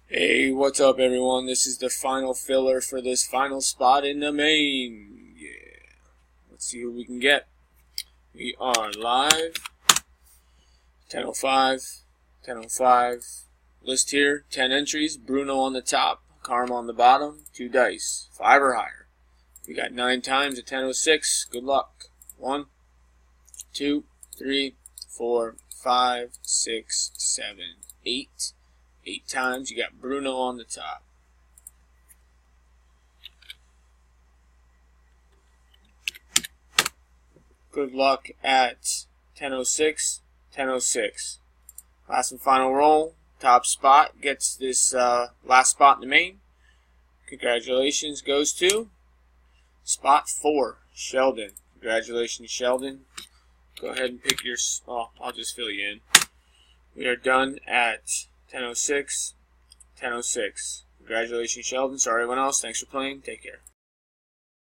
Hey, what's up everyone? This is the final filler for this final spot in the main. Yeah. Let's see who we can get. We are live. 10:05. 10:05. List here, 10 entries. Bruno on the top, Karma on the bottom, 2 dice. 5 or higher. We got 9 times at 10:06. Good luck. 1, 2, 3, 4, 5, 6, 7, 8. 8 times. You got Bruno on the top. Good luck at 10:06. 10:06. Last and final roll. Top spot gets this last spot in the main. Congratulations goes to spot 4, Sheldon. Congratulations, Sheldon. Go ahead and pick your... Oh, I'll just fill you in. We are done at 10:06. 10:06. Congratulations, Sheldon. Sorry, everyone else. Thanks for playing. Take care.